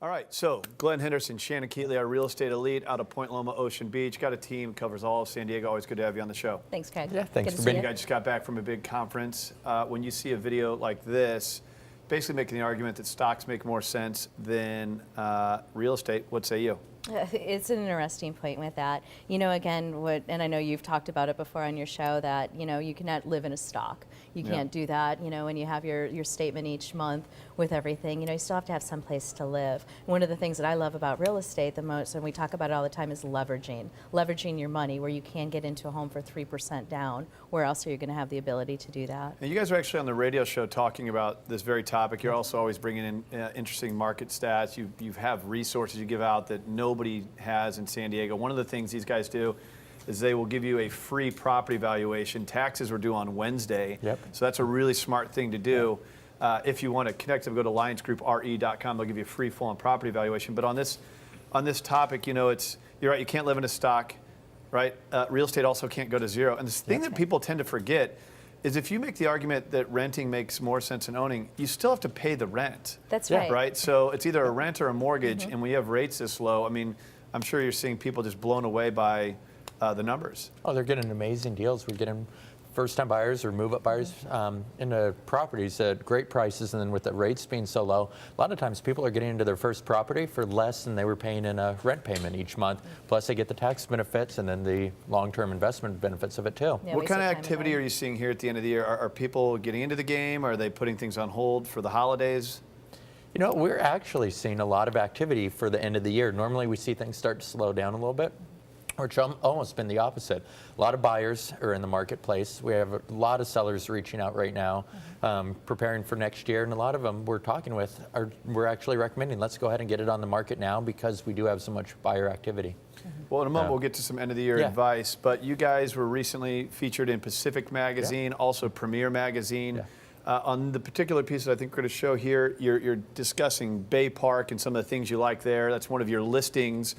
All right, so Glen Henderson, Shannon Keatley, our real estate elite out of Point Loma, Ocean Beach. Got a team, covers all of San Diego. Always good to have you on the show. Thanks, Craig. Yeah, thanks Good for to being see here. I just got back from a big conference. When you see a video like this, basically making the argument that stocks make more sense than real estate, what say you? It's an interesting point with that. You know, again, and I know you've talked about it before on your show that, you know, you cannot live in a stock. You can't do that, you know, when you have your statement each month with everything, you know, you still have to have some place to live. One of the things that I love about real estate the most, and we talk about it all the time, is leveraging your money, where you can get into a home for 3% down. Where else are you going to have the ability to do that? And you guys are actually on the radio show talking about this very topic. You're also always bringing in interesting market stats. You have resources you give out that nobody has in San Diego. One of the things these guys do is they will give you a free property valuation. Taxes were due on Wednesday, so that's a really smart thing to do. If you want to connect them, go to lionsgroup.re.com. They'll give you a free full-on property valuation. But on this topic, you know, you're right. You can't live in a stock, right? Real estate also can't go to zero. And the thing that people tend to forget is if you make the argument that renting makes more sense than owning, you still have to pay the rent. That's right. Right. So it's either a rent or a mortgage, and we have rates this low. I mean, I'm sure you're seeing people just blown away by the numbers. Oh, they're getting amazing deals. We're getting first-time buyers or move-up buyers into properties at great prices, and then with the rates being so low, a lot of times people are getting into their first property for less than they were paying in a rent payment each month. Plus, they get the tax benefits and then the long-term investment benefits of it too. Yeah, What kind of activity are you seeing here at the end of the year? Are people getting into the game? Are they putting things on hold for the holidays? You know, we're actually seeing a lot of activity for the end of the year. Normally, we see things start to slow down a little bit. Or it's almost been the opposite. A lot of buyers are in the marketplace. We have a lot of sellers reaching out right now, preparing for next year, and a lot of them we're talking with we're actually recommending, let's go ahead and get it on the market now because we do have so much buyer activity. Well, in a moment we'll get to some end of the year advice, but you guys were recently featured in Pacific Magazine, also Premier Magazine. On the particular piece that I think we're going to show here, you're discussing Bay Park and some of the things you like there. That's one of your listings.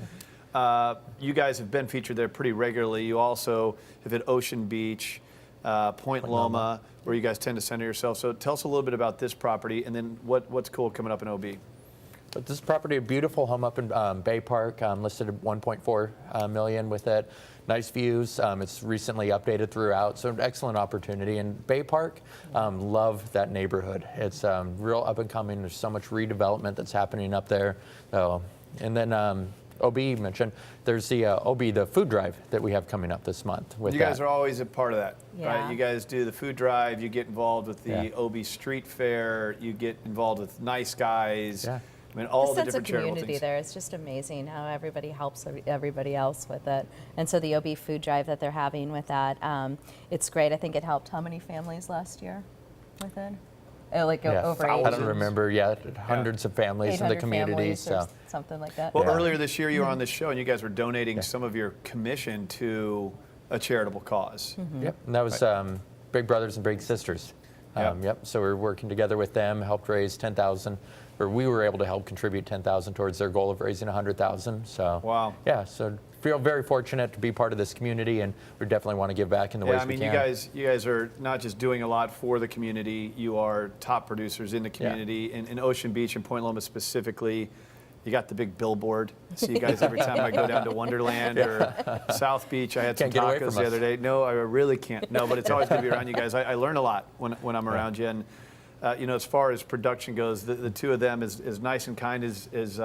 You guys have been featured there pretty regularly. You also have at Ocean Beach, Point Loma, where you guys tend to center yourself. So tell us a little bit about this property and then what's cool coming up in OB. But this property, a beautiful home up in Bay Park, listed at $1.4 million with it. Nice views. It's recently updated throughout, so an excellent opportunity. And Bay Park, love that neighborhood. It's real up and coming. There's so much redevelopment that's happening up there. So, and then OB mentioned there's the OB, the food drive that we have coming up this month. With you guys are always a part of that, Yeah. right? You guys do the food drive. You get involved with the OB Street Fair. You get involved with Nice Guys. Yeah. I mean, all the sense of different charitable community things. there. It's just amazing how everybody helps everybody else with it. And so the OB food drive that they're having with that, it's great. I think it helped how many families last year with it? Over I don't remember yet. Hundreds of families in the community. So something like that. Well, earlier this year you were on this show and you guys were donating some of your commission to a charitable cause. Yep, and that was Big Brothers and Big Sisters. So we're working together with them, helped raise 10,000, or we were able to help contribute 10,000 towards their goal of raising 100,000. So wow. Yeah, so feel very fortunate to be part of this community, and we definitely want to give back in the ways we can. you guys are not just doing a lot for the community. You are top producers in the community. In Ocean Beach and Point Loma specifically, you got the big billboard. I see you guys every time I go down to Wonderland or South Beach. I had some tacos the other day. No, I really can't. No, but it's always good to be around you guys. I learn a lot when I'm around you. And you know, as far as production goes, the two of them, as nice and kind as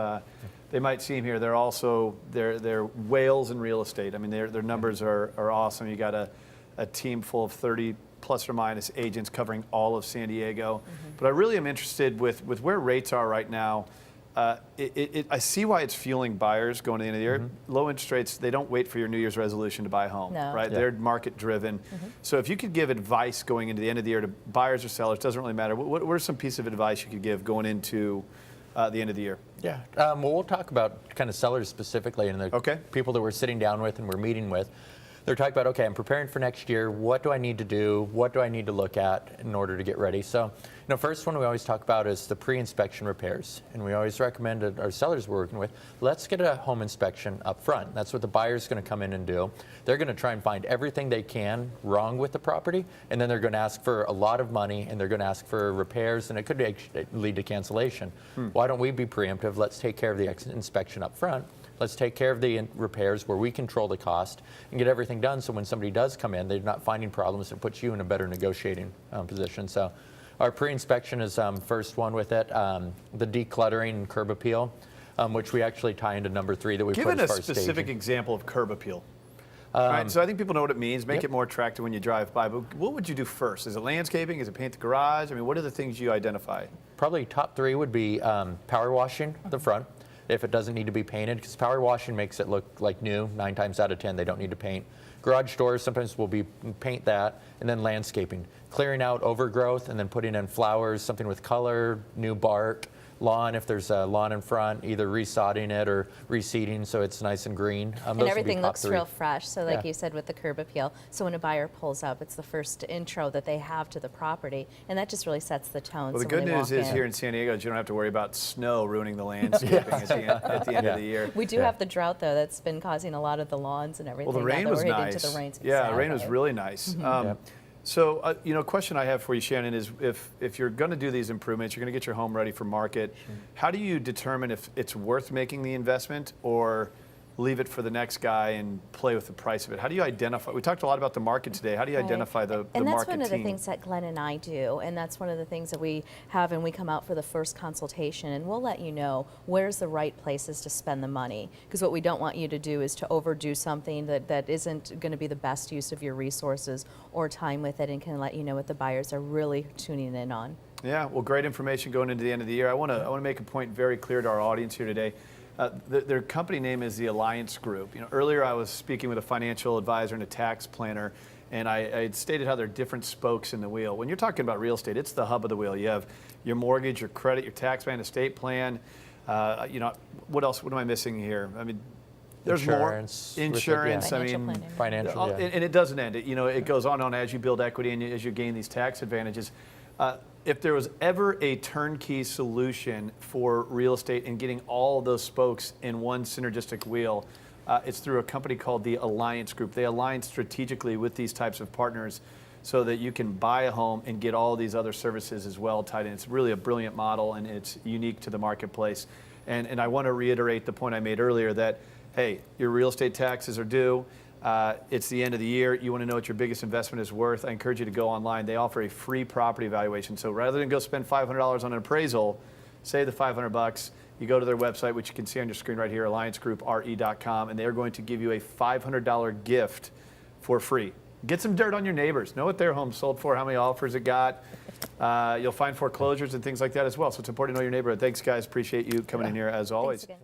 they might seem here, they're also they're whales in real estate. I mean, their numbers are awesome. You got a team full of 30 plus or minus agents covering all of San Diego. But I really am interested with where rates are right now. I see why it's fueling buyers going to the end of the year. Low interest rates, they don't wait for your New Year's resolution to buy a home, right? They're market driven. So if you could give advice going into the end of the year to buyers or sellers, doesn't really matter. What are some pieces of advice you could give going into the end of the year? Yeah, well, we'll talk about kind of sellers specifically and the people that we're sitting down with and we're meeting with. they're talking about, okay, I'm preparing for next year. What do I need to do? What do I need to look at in order to get ready? So, first one we always talk about is the pre-inspection repairs. And we always recommend that our sellers we're working with, let's get a home inspection up front. That's what the buyer's going to come in and do. They're going to try and find everything they can wrong with the property, and then they're going to ask for a lot of money, and they're going to ask for repairs, and it could lead to cancellation. Why don't we be preemptive? Let's take care of the inspection up front. Let's take care of the repairs where we control the cost and get everything done, so when somebody does come in, they're not finding problems. It puts you in a better negotiating position. So our pre-inspection is first one with it. The decluttering and curb appeal, which we actually tie into number 3 that we put as far as Give a specific staging. example of curb appeal. All right, so I think people know what it means. Make Yep. it more attractive when you drive by. But what would you do first? Is it landscaping? Is it paint the garage? I mean, what are the things you identify? Probably top 3 would be power washing the front, if it doesn't need to be painted, because power washing makes it look like new. 9 times out of 10, they don't need to paint. Garage doors, sometimes we'll paint that, and then landscaping. Clearing out overgrowth and then putting in flowers, something with color, new bark. Lawn, if there's a lawn in front, either resodding it or reseeding so it's nice and green. And Those would be everything top looks 3. real fresh. So like Yeah. you said with the curb appeal, so when a buyer pulls up, it's the first intro that they have to the property, and that just really sets the tone. Well, the so good when they news walk is in. here in San Diego, you don't have to worry about snow ruining the landscaping at the end of the year. We do Yeah. have the drought though that's been causing a lot of the lawns and everything. Well, the now rain that was we're hitting nice. To the rain. Yeah, the rain was Exactly. really nice. Yep. So, a question I have for you, Shannon, is if you're going to do these improvements, you're going to get your home ready for market. How do you determine if it's worth making the investment or leave it for the next guy and play with the price of it? How do you identify? We talked a lot about the market today. How do you Right. identify the And that's market one of the team? things that Glenn and I do, and that's one of the things that we have, and we come out for the first consultation, and we'll let you know where's the right places to spend the money. Because what we don't want you to do is to overdo something that isn't going to be the best use of your resources or time with it, and can let you know what the buyers are really tuning in on. Yeah, well, great information going into the end of the year. I want to make a point very clear to our audience here today. Their company name is the Alliance Group. Earlier I was speaking with a financial advisor and a tax planner, and I had stated how there are different spokes in the wheel. When you're talking about real estate, it's the hub of the wheel. You have your mortgage, your credit, your tax plan, estate plan. What else? What am I missing here? I mean, there's Insurance more. with it, Insurance. yeah. I Financial mean, planning. Financial, yeah. and it doesn't end. It goes on and on as you build equity and as you gain these tax advantages. If there was ever a turnkey solution for real estate and getting all those spokes in one synergistic wheel, it's through a company called the Alliance Group. They align strategically with these types of partners so that you can buy a home and get all these other services as well tied in. It's really a brilliant model, and it's unique to the marketplace. And I want to reiterate the point I made earlier that, hey, your real estate taxes are due. It's the end of the year. You want to know what your biggest investment is worth. I encourage you to go online. They offer a free property evaluation. So rather than go spend $500 on an appraisal, save the $500. You go to their website, which you can see on your screen right here, alliancegroup.re.com, and they're going to give you a $500 gift for free. Get some dirt on your neighbors. Know what their home sold for, how many offers it got. You'll find foreclosures and things like that as well. So it's important to know your neighborhood. Thanks, guys. Appreciate you coming in here as always. Thanks again.